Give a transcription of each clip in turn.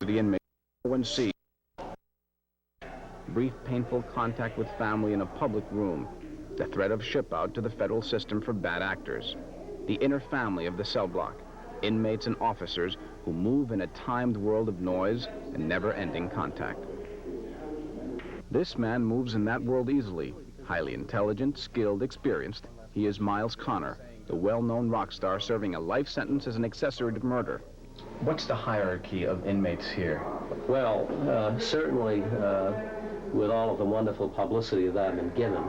the inmate. One C. Brief, painful contact with family in a public room. The threat of ship out to the federal system for bad actors. The inner family of the cell block. Inmates and officers who move in a timed world of noise and never-ending contact. This man moves in that world easily. Highly intelligent, skilled, experienced. He is Miles Connor, the well-known rock star serving a life sentence as an accessory to murder. What's the hierarchy of inmates here? Well, certainly with all of the wonderful publicity that I've been given,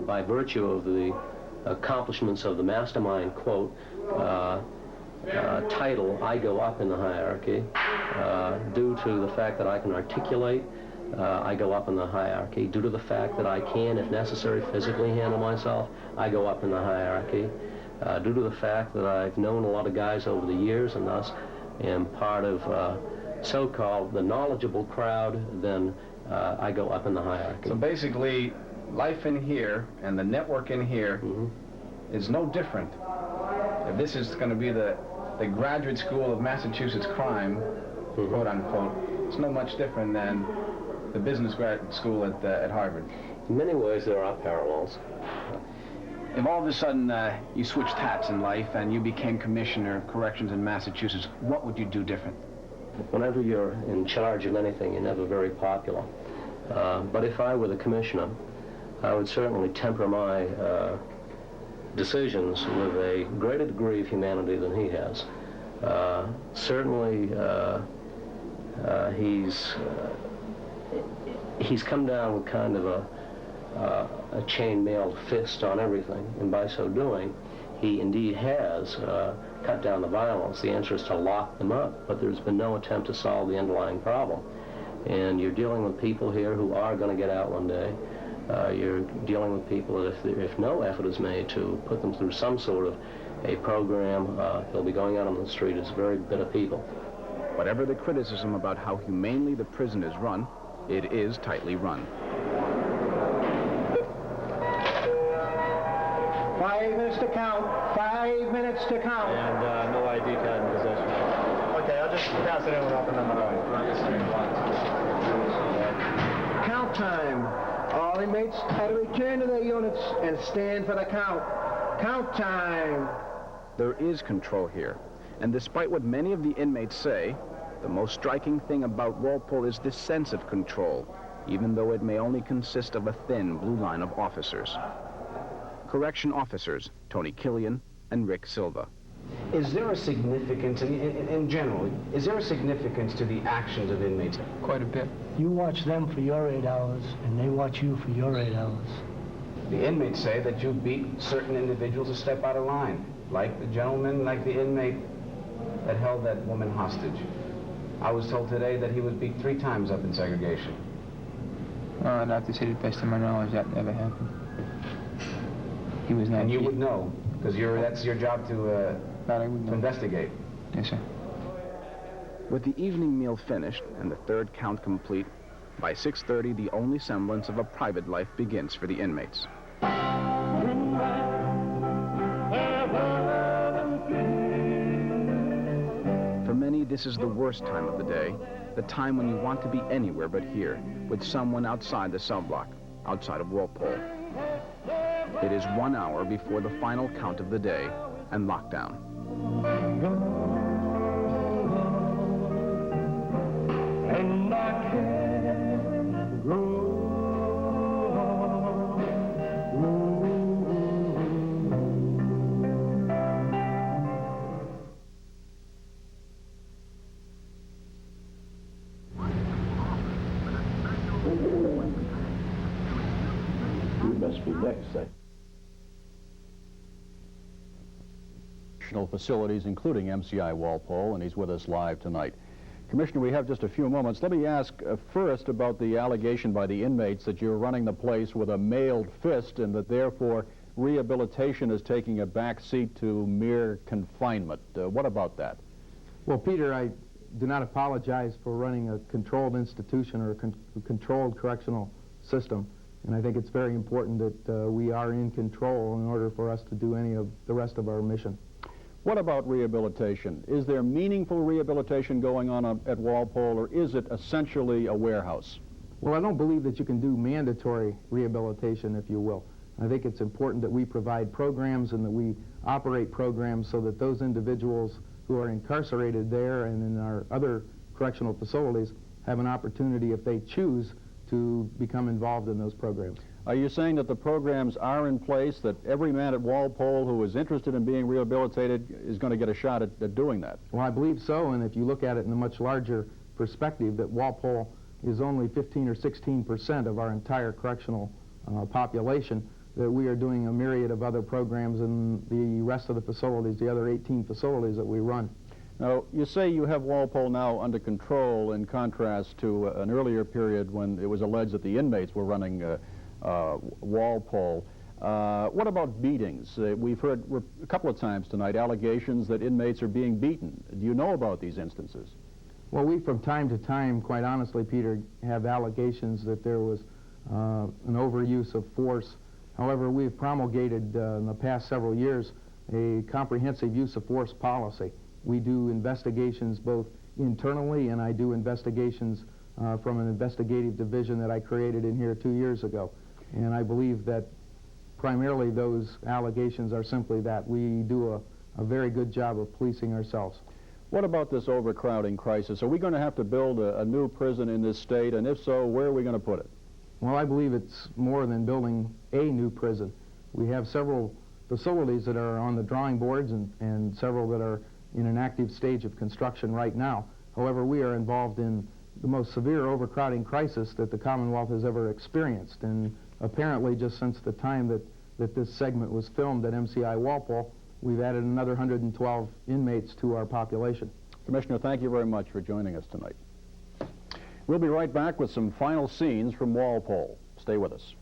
by virtue of the accomplishments of the mastermind, quote, title, I go up in the hierarchy. Due to the fact that I can articulate, I go up in the hierarchy. Due to the fact that I can, if necessary, physically handle myself, I go up in the hierarchy. Due to the fact that I've known a lot of guys over the years and thus am part of so-called the knowledgeable crowd, then I go up in the hierarchy. So basically, life in here and the network in here is no different. If this is going to be the graduate school of Massachusetts crime, quote unquote, it's no much different than the business graduate school at Harvard. In many ways, there are parallels. If all of a sudden you switched hats in life and you became commissioner of corrections in Massachusetts, what would you do different? Whenever you're in charge of anything, you're never very popular. But if I were the commissioner, I would certainly temper my decisions with a greater degree of humanity than he has. Certainly, he's come down with kind of a chain-mailed fist on everything, and by so doing, he indeed has cut down the violence. The answer is to lock them up, but there's been no attempt to solve the underlying problem. And you're dealing with people here who are going to get out one day. You're dealing with people that if no effort is made to put them through some sort of a program, they'll be going out on the street as very bitter people. Whatever the criticism about how humanely the prison is run, it is tightly run. 5 minutes to count. 5 minutes to count. And no ID card in possession. Okay, I'll just pass it in without the number. Count time. All inmates are to return to their units and stand for the count. Count time. There is control here, and despite what many of the inmates say, the most striking thing about Walpole is this sense of control, even though it may only consist of a thin blue line of officers. Correction officers, Tony Killian and Rick Silva. Is there a significance, in general, is there a significance to the actions of inmates? Quite a bit. You watch them for your 8 hours, and they watch you for your 8 hours. The inmates say that you beat certain individuals a step out of line, like the gentleman, like the inmate that held that woman hostage. I was told today that he was beat 3 times up in segregation. I'd have to say, to the best of my knowledge, that never happened. He was not. And you would know, because that's your job to investigate. Yes, sir. With the evening meal finished and the third count complete, by 6:30 the only semblance of a private life begins for the inmates. For many, this is the worst time of the day, the time when you want to be anywhere but here, with someone outside the cell block, outside of Walpole. It is 1 hour before the final count of the day and lockdown. And I can't grow. You must be next, sir. Facilities, including MCI Walpole, and he's with us live tonight. Commissioner, we have just a few moments. Let me ask first about the allegation by the inmates that you're running the place with a mailed fist and that therefore rehabilitation is taking a back seat to mere confinement. What about that? Well, Peter, I do not apologize for running a controlled institution or a controlled correctional system, and I think it's very important that we are in control in order for us to do any of the rest of our mission. What about rehabilitation? Is there meaningful rehabilitation going on at Walpole, or is it essentially a warehouse? Well, I don't believe that you can do mandatory rehabilitation, if you will. I think it's important that we provide programs and that we operate programs so that those individuals who are incarcerated there and in our other correctional facilities have an opportunity, if they choose, to become involved in those programs. Are you saying that the programs are in place, that every man at Walpole who is interested in being rehabilitated is going to get a shot at doing that? Well, I believe so, and if you look at it in a much larger perspective, that Walpole is only 15 or 16% of our entire correctional population, that we are doing a myriad of other programs in the rest of the facilities, the other 18 facilities that we run. Now, you say you have Walpole now under control in contrast to an earlier period when it was alleged that the inmates were running Walpole. What about beatings? We've heard a couple of times tonight allegations that inmates are being beaten. Do you know about these instances? Well, we from time to time, quite honestly, Peter, have allegations that there was an overuse of force. However, we've promulgated in the past several years a comprehensive use of force policy. We do investigations both internally, and I do investigations from an investigative division that I created in here 2 years ago. And I believe that primarily those allegations are simply that. We do a very good job of policing ourselves. What about this overcrowding crisis? Are we going to have to build a new prison in this state? And if so, where are we going to put it? Well, I believe it's more than building a new prison. We have several facilities that are on the drawing boards and several that are in an active stage of construction right now. However, we are involved in the most severe overcrowding crisis that the Commonwealth has ever experienced. And apparently, just since the time that this segment was filmed at MCI Walpole, we've added another 112 inmates to our population. Commissioner, thank you very much for joining us tonight. We'll be right back with some final scenes from Walpole. Stay with us.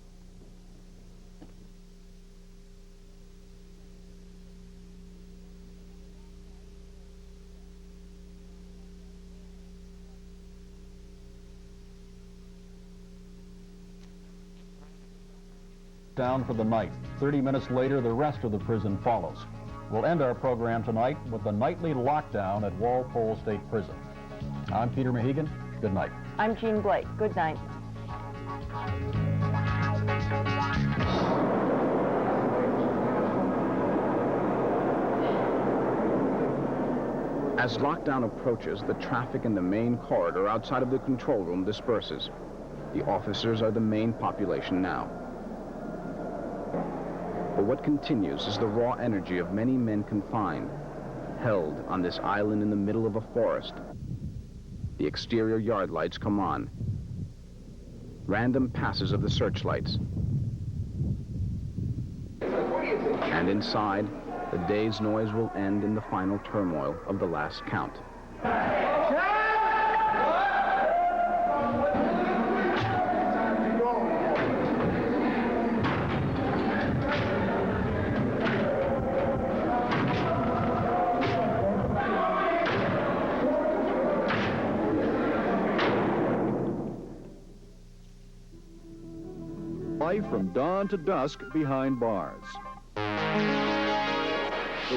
Down for the night. 30 minutes later, the rest of the prison follows. We'll end our program tonight with the nightly lockdown at Walpole State Prison. I'm Peter Mahegan. Good night. I'm Jean Blake. Good night. As lockdown approaches, the traffic in the main corridor outside of the control room disperses. The officers are the main population now. But what continues is the raw energy of many men confined, held on this island in the middle of a forest. The exterior yard lights come on. Random passes of the searchlights. And inside, the day's noise will end in the final turmoil of the last count. Life from dawn to dusk behind bars. The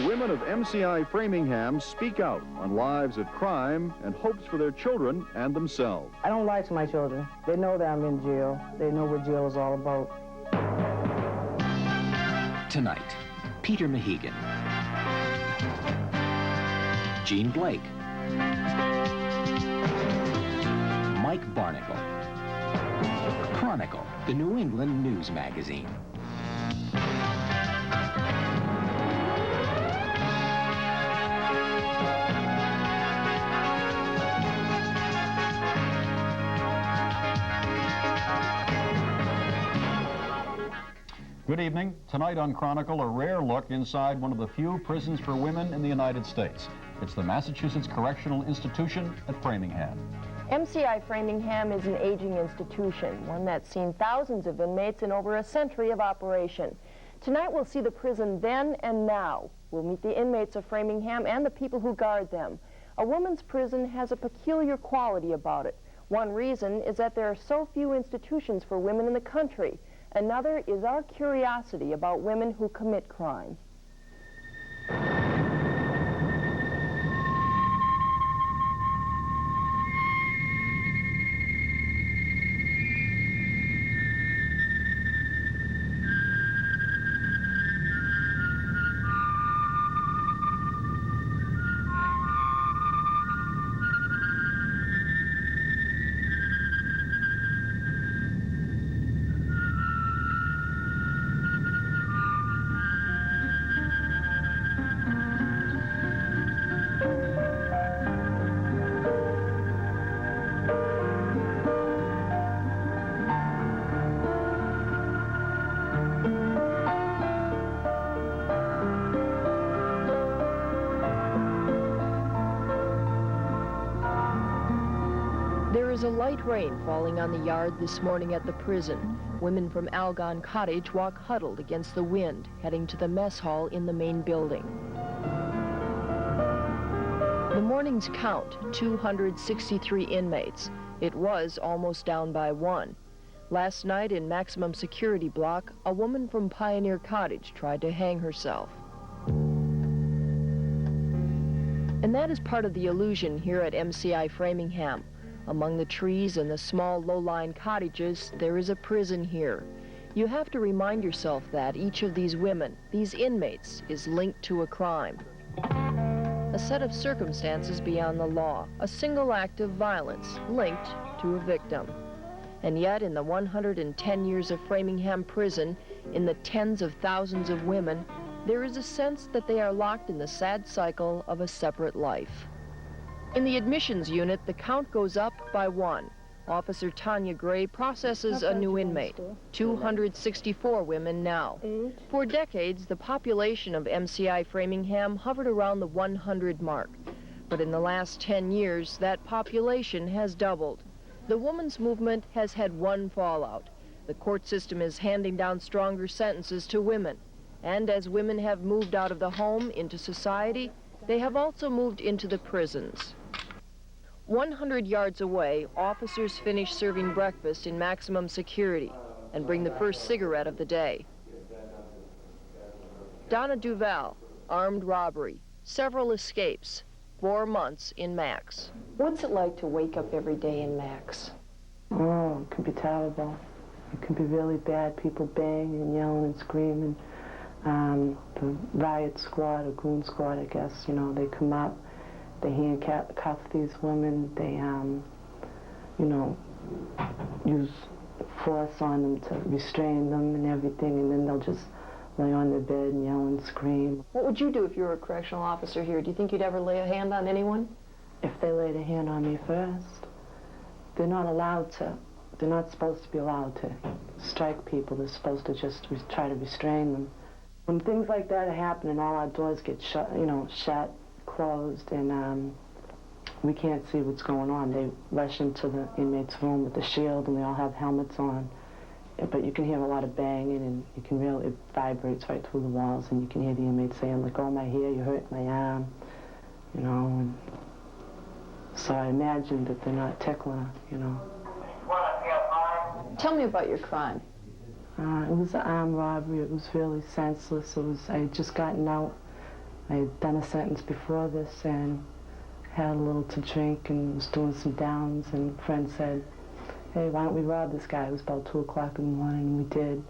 women of MCI Framingham speak out on lives of crime and hopes for their children and themselves. I don't lie to my children. They know that I'm in jail. They know what jail is all about. Tonight, Peter Mahegan, Jean Blake, Mike Barnacle, Chronicle, the New England news magazine. Good evening. Tonight on Chronicle, a rare look inside one of the few prisons for women in the United States. It's the Massachusetts Correctional Institution at Framingham. MCI Framingham is an aging institution, one that's seen thousands of inmates in over a century of operation. Tonight we'll see the prison then and now. We'll meet the inmates of Framingham and the people who guard them. A woman's prison has a peculiar quality about it. One reason is that there are so few institutions for women in the country. Another is our curiosity about women who commit crime. was a light rain falling on the yard this morning at the prison. Women from Algon Cottage walk huddled against the wind, heading to the mess hall in the main building. The morning's count, 263 inmates. It was almost down by one. Last night in maximum security block, a woman from Pioneer Cottage tried to hang herself. And that is part of the illusion here at MCI Framingham. Among the trees and the small low-lying cottages, there is a prison here. You have to remind yourself that each of these women, these inmates, is linked to a crime. A set of circumstances beyond the law, a single act of violence linked to a victim. And yet, in the 110 years of Framingham prison, in the tens of thousands of women, there is a sense that they are locked in the sad cycle of a separate life. In the admissions unit, the count goes up by one. Officer Tanya Gray processes a new inmate, 264 women now. For decades, the population of MCI Framingham hovered around the 100 mark. But in the last 10 years, that population has doubled. The women's movement has had one fallout. The court system is handing down stronger sentences to women. And as women have moved out of the home into society, they have also moved into the prisons. 100 yards away, officers finish serving breakfast in maximum security and bring the first cigarette of the day. Donna Duval, armed robbery, several escapes, 4 months in Max. What's it like to wake up every day in Max? Oh, it can be terrible. It can be really bad. People banging and yelling and screaming. The riot squad, or goon squad, I guess, you know, they come up, they handcuff these women, they, you know, use force on them to restrain them and everything, and then they'll just lay on their bed and yell and scream. What would you do if you were a correctional officer here? Do you think you'd ever lay a hand on anyone? If they laid a hand on me first, they're not allowed to. They're not supposed to be allowed to strike people. They're supposed to just try to restrain them. When things like that happen and all our doors get shut, you know, closed, and we can't see what's going on, they rush into the inmate's room with the shield, and they all have helmets on. But you can hear a lot of banging, and you can really, it vibrates right through the walls, and you can hear the inmates saying, "Let go of my hair, you hurt my arm," you know. And so I imagine that they're not tickling her, you know. Tell me about your crime. It was an armed robbery. It was really senseless. I had just gotten out. I had done a sentence before this and had a little to drink and was doing some downs, and a friend said, "Hey, why don't we rob this guy?" It was about 2 o'clock in the morning, and we did.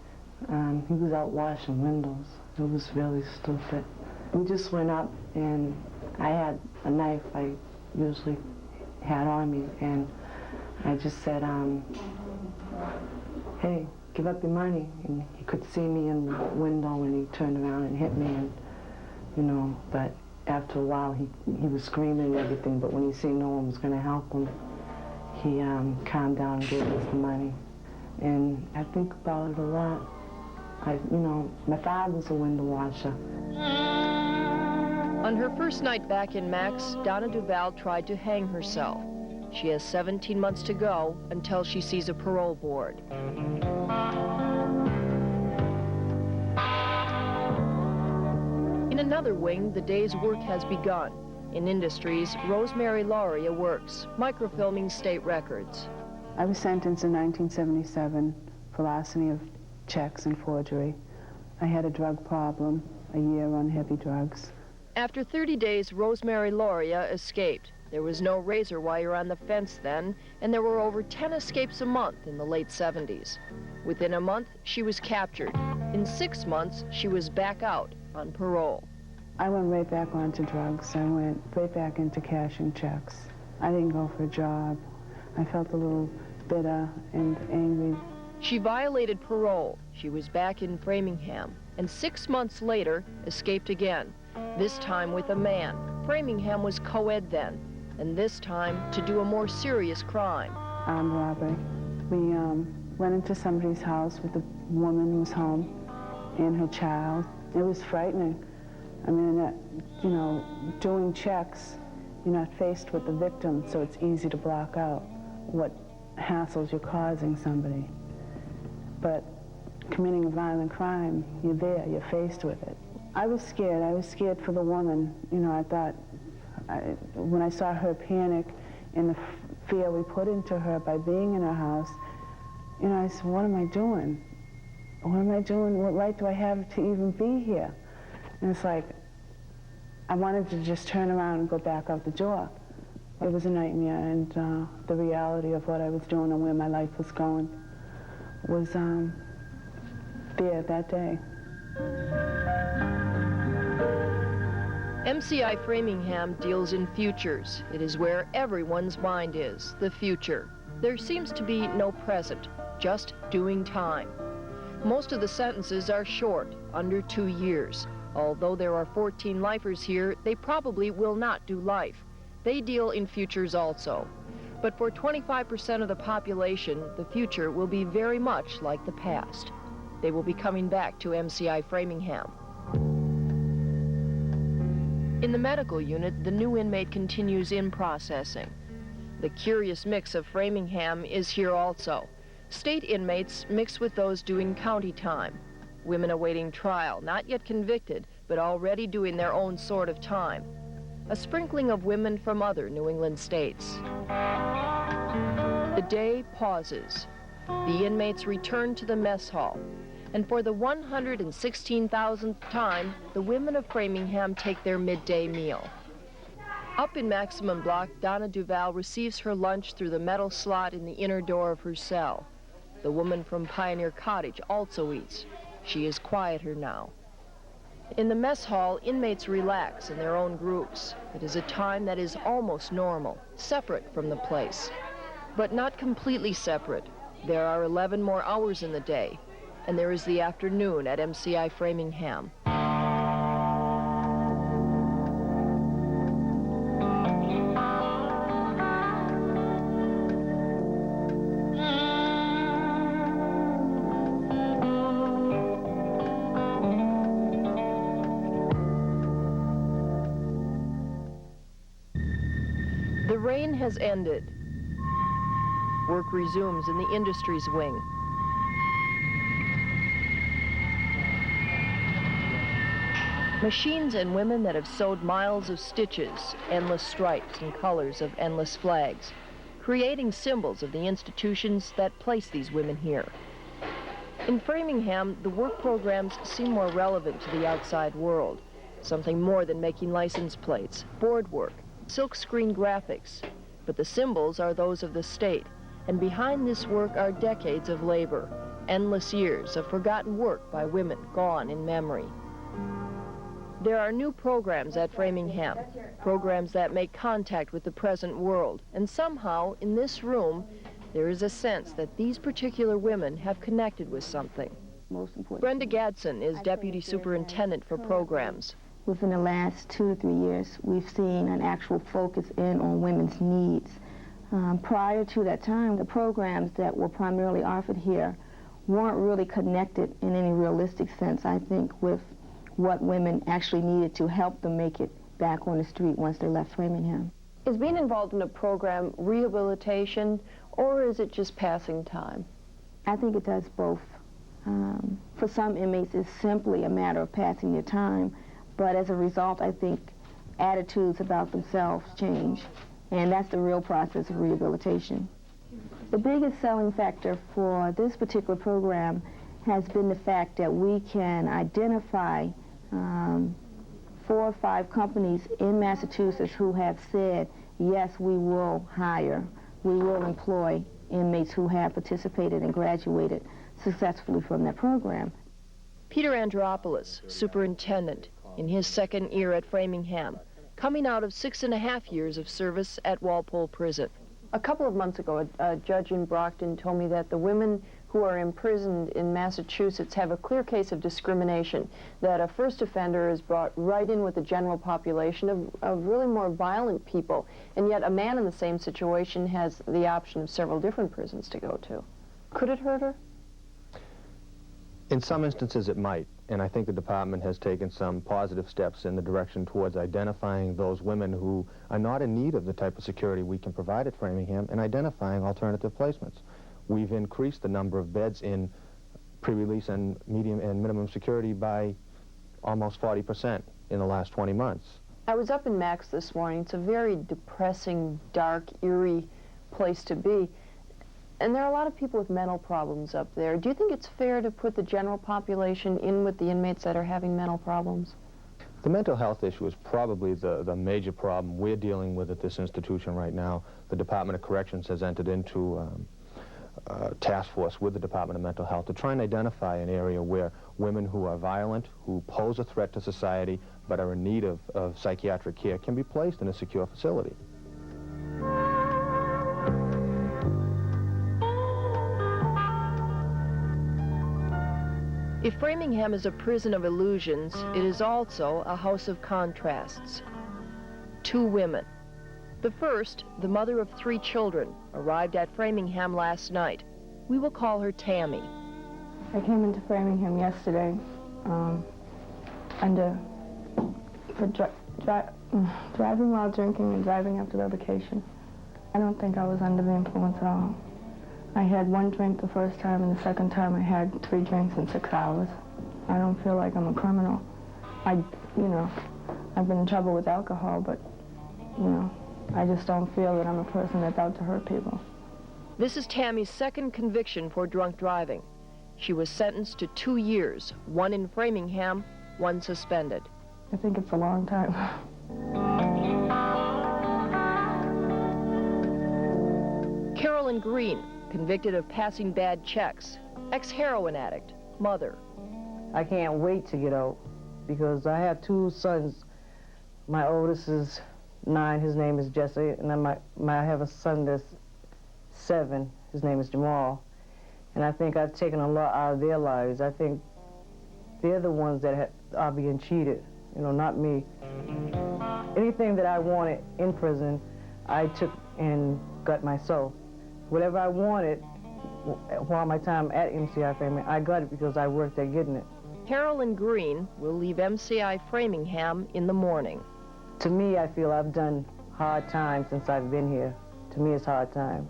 He was out washing windows. It was really stupid. We just went up, and I had a knife I usually had on me, and I just said, "Hey, give up your money." And he could see me in the window, and he turned around and hit me, and, you know, but after a while he was screaming and everything, but when he seen no one was going to help him, he calmed down and gave us the money. And I think about it a lot. You know, my father's a window washer. On her first night back in Max, Donna Duval tried to hang herself. She has 17 months to go until she sees a parole board. In another wing, the day's work has begun. In Industries, Rosemary Lauria works, microfilming state records. I was sentenced in 1977 for larceny of checks and forgery. I had a drug problem, a year on heavy drugs. After 30 days, Rosemary Lauria escaped. There was no razor wire on the fence then, and there were over 10 escapes a month in the late 70s. Within a month, she was captured. In 6 months, she was back out on parole. I went right back onto drugs. I went right back into cashing checks. I didn't go for a job. I felt a little bitter and angry. She violated parole. She was back in Framingham, and 6 months later, escaped again, this time with a man. Framingham was co-ed then, and this time to do a more serious crime. Armed robbery. We went into somebody's house with a woman who was home and her child. It was frightening. I mean, you know, doing checks, you're not faced with the victim, so it's easy to block out. what hassles you're causing somebody. But committing a violent crime, you're there, you're faced with it. I was scared. I was scared for the woman. You know, I thought, when I saw her panic and the fear we put into her by being in her house, you know, I said, what am I doing? What am I doing? What right do I have to even be here? And it's like, I wanted to just turn around and go back out the door. It was a nightmare, and the reality of what I was doing and where my life was going was there that day. MCI Framingham deals in futures. It is where everyone's mind is, the future. There seems to be no present, just doing time. Most of the sentences are short, under 2 years. Although there are 14 lifers here, they probably will not do life. They deal in futures also. But for 25% of the population, the future will be very much like the past. They will be coming back to MCI Framingham. In the medical unit, the new inmate continues in processing. The curious mix of Framingham is here also. State inmates mix with those doing county time. Women awaiting trial, not yet convicted, but already doing their own sort of time. A sprinkling of women from other New England states. The day pauses. The inmates return to the mess hall. And for the 116,000th time, the women of Framingham take their midday meal. Up in Maximum Block, Donna Duval receives her lunch through the metal slot in the inner door of her cell. The woman from Pioneer Cottage also eats. She is quieter now. In the mess hall, inmates relax in their own groups. It is a time that is almost normal, separate from the place. But not completely separate. There are 11 more hours in the day, and there is the afternoon at MCI Framingham. The rain has ended. Work resumes in the industries wing. Machines and women that have sewed miles of stitches, endless stripes and colors of endless flags, creating symbols of the institutions that place these women here. In Framingham, the work programs seem more relevant to the outside world, something more than making license plates, board work, silkscreen graphics. But the symbols are those of the state, and behind this work are decades of labor, endless years of forgotten work by women gone in memory. There are new programs at Framingham, programs that make contact with the present world, and somehow, in this room, there is a sense that these particular women have connected with something. Brenda Gadsden is Deputy Superintendent for Programs. Within the last 2 to 3 years, we've seen an actual focus in on women's needs. Prior to that time, the programs that were primarily offered here weren't really connected in any realistic sense, I think, with what women actually needed to help them make it back on the street once they left Framingham. Is being involved in a program rehabilitation, or is it just passing time? I think it does both. For some inmates, it's simply a matter of passing their time, but as a result, I think attitudes about themselves change, and that's the real process of rehabilitation. The biggest selling factor for this particular program has been the fact that we can identify 4 or 5 companies in Massachusetts who have said, yes, we will hire, we will employ inmates who have participated and graduated successfully from that program. Peter Andropoulos, superintendent, in his 2nd year at Framingham, coming out of 6.5 years of service at Walpole Prison. A couple of months ago, a judge in Brockton told me that the women who are imprisoned in Massachusetts have a clear case of discrimination, that a first offender is brought right in with the general population of really more violent people, and yet a man in the same situation has the option of several different prisons to go to. Could it hurt her? In some instances it might. and I think the department has taken some positive steps in the direction towards identifying those women who are not in need of the type of security we can provide at Framingham and identifying alternative placements. We've increased the number of beds in pre-release and medium and minimum security by almost 40% in the last 20 months. I was up in Max this morning. It's a very depressing, dark, eerie place to be. And there are a lot of people with mental problems up there. Do you think it's fair to put the general population in with the inmates that are having mental problems? The mental health issue is probably the major problem we're dealing with at this institution right now. The Department of Corrections has entered into a task force with the Department of Mental Health to try and identify an area where women who are violent, who pose a threat to society, but are in need of psychiatric care can be placed in a secure facility. If Framingham is a prison of illusions, it is also a house of contrasts. Two women. The first, the mother of 3 children, arrived at Framingham last night. We will call her Tammy. I came into Framingham yesterday driving while drinking and driving after the vacation. I don't think I was under the influence at all. I had 1 drink the first time, and the second time I had 3 drinks in 6 hours. I don't feel like I'm a criminal. I've been in trouble with alcohol, but, I just don't feel that I'm a person that's out to hurt people. This is Tammy's second conviction for drunk driving. She was sentenced to 2 years, 1 in Framingham, 1 suspended. I think it's a long time. Carolyn Green, convicted of passing bad checks, ex-heroin addict, mother. I can't wait to get out because I have 2 sons. My oldest is 9, his name is Jesse, and then I have a son that's 7, his name is Jamal. And I think I've taken a lot out of their lives. I think they're the ones that are being cheated, not me. Anything that I wanted in prison, I took and got myself. Whatever I wanted while my time at MCI Framingham, I got it because I worked at getting it. Carolyn Green will leave MCI Framingham in the morning. To me, I feel I've done hard time since I've been here. To me, it's hard time.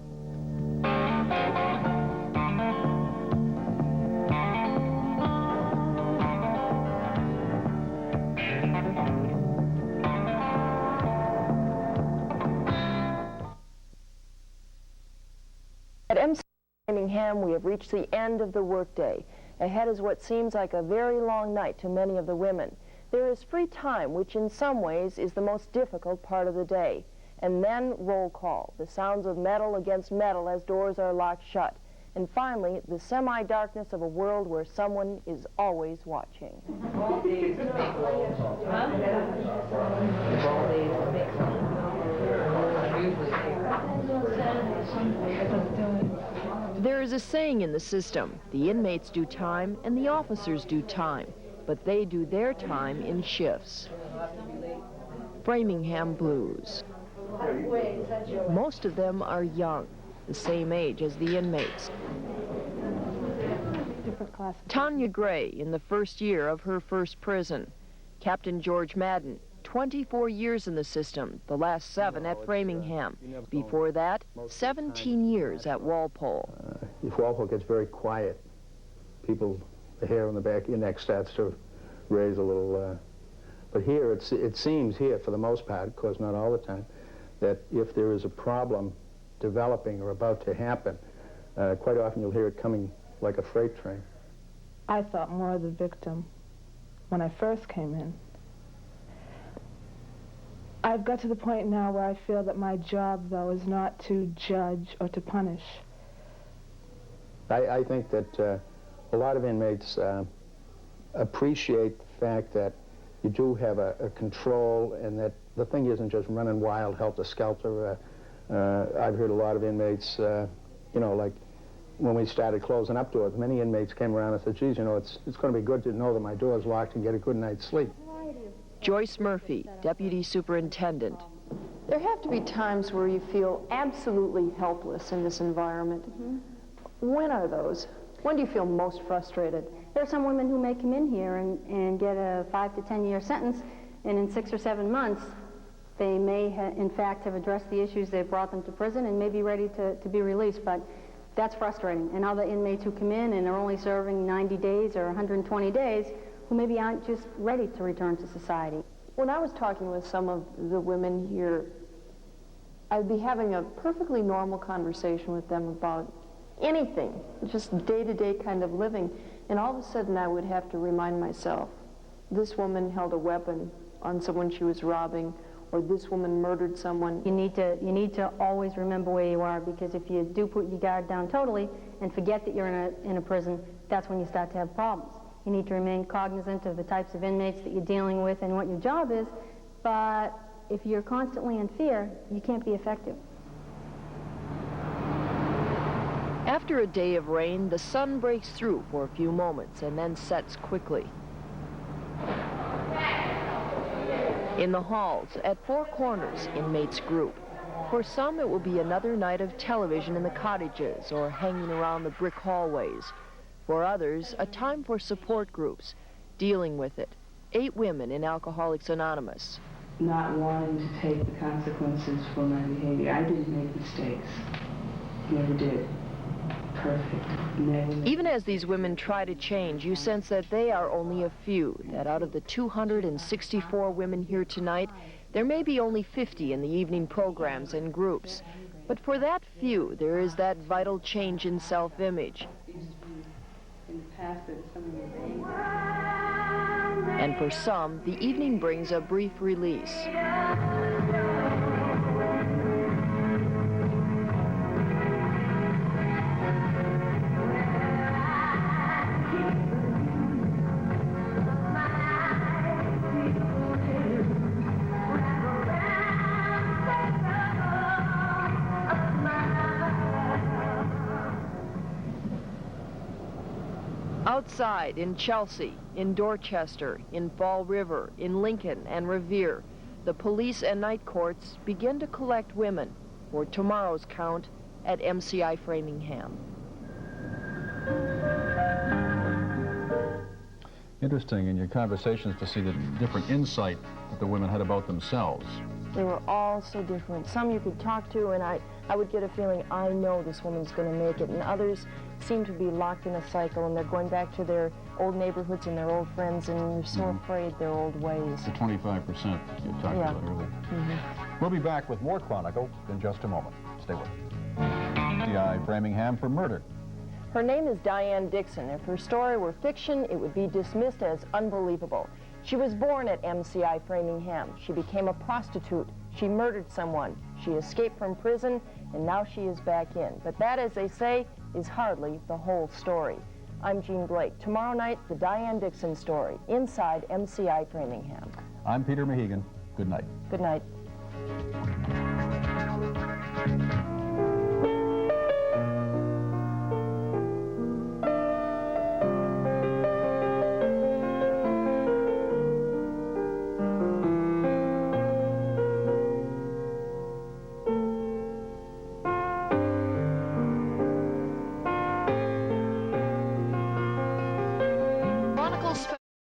At MCI Framingham, we have reached the end of the workday. Ahead is what seems like a very long night to many of the women. There is free time, which in some ways is the most difficult part of the day. And then roll call, the sounds of metal against metal as doors are locked shut. And finally, the semi-darkness of a world where someone is always watching. There is a saying in the system, the inmates do time and the officers do time, but they do their time in shifts. Framingham Blues. Most of them are young, the same age as the inmates. Tanya Gray in the first year of her first prison. Captain George Madden, 24 years in the system, the last 7 at Framingham. Before that, 17 years at Walpole. If Walpole gets very quiet, the hair on the back of your neck starts to raise a little. But here, it seems here, for the most part, of course not all the time, that if there is a problem developing or about to happen, quite often you'll hear it coming like a freight train. I thought more of the victim when I first came in. I've got to the point now where I feel that my job, though, is not to judge or to punish. I think that a lot of inmates appreciate the fact that you do have a control and that the thing isn't just running wild, helter-skelter. I've heard a lot of inmates, like when we started closing up doors, many inmates came around and said, geez, it's going to be good to know that my door's locked and get a good night's sleep. Joyce Murphy, Deputy Superintendent. There have to be times where you feel absolutely helpless in this environment. When are those? When do you feel most frustrated? There are some women who may come in here and get a 5 to 10 year sentence, and in 6 or 7 months, they may in fact have addressed the issues that brought them to prison and may be ready to be released, but that's frustrating. And other inmates who come in and are only serving 90 days or 120 days, who maybe aren't just ready to return to society. When I was talking with some of the women here, I'd be having a perfectly normal conversation with them about anything, just day-to-day kind of living, and all of a sudden I would have to remind myself, this woman held a weapon on someone she was robbing, or this woman murdered someone. You need to always remember where you are, because if you do put your guard down totally and forget that you're in a prison, that's when you start to have problems. You need to remain cognizant of the types of inmates that you're dealing with and what your job is, but if you're constantly in fear, you can't be effective. After a day of rain, the sun breaks through for a few moments and then sets quickly. In the halls, at Four Corners, inmates group. For some, it will be another night of television in the cottages or hanging around the brick hallways. For others, a time for support groups, dealing with it. 8 women in Alcoholics Anonymous. Not wanting to take the consequences for my behavior. I didn't make mistakes. Never did. Perfect. Never. Even as these women try to change, you sense that they are only a few, that out of the 264 women here tonight, there may be only 50 in the evening programs and groups. But for that few, there is that vital change in self-image. And for some, the evening brings a brief release. Outside, in Chelsea, in Dorchester, in Fall River, in Lincoln and Revere, the police and night courts begin to collect women for tomorrow's count at MCI Framingham. Interesting in your conversations to see the different insight that the women had about themselves. They were all so different. Some you could talk to, and I would get a feeling, I know this woman's going to make it, and others seem to be locked in a cycle, and they're going back to their old neighborhoods and their old friends, and they're so afraid their old ways. The 25% you talked about earlier. We'll be back with more Chronicle in just a moment. Stay with us. MCI Framingham for murder. Her name is Diane Dixon. If her story were fiction, it would be dismissed as unbelievable. She was born at MCI Framingham. She became a prostitute. She murdered someone. She escaped from prison, and now she is back in. But that, as they say, is hardly the whole story. I'm Jean Blake. Tomorrow night, the Diane Dixon story, inside MCI Framingham. I'm Peter Mahegan. Good night. Good night.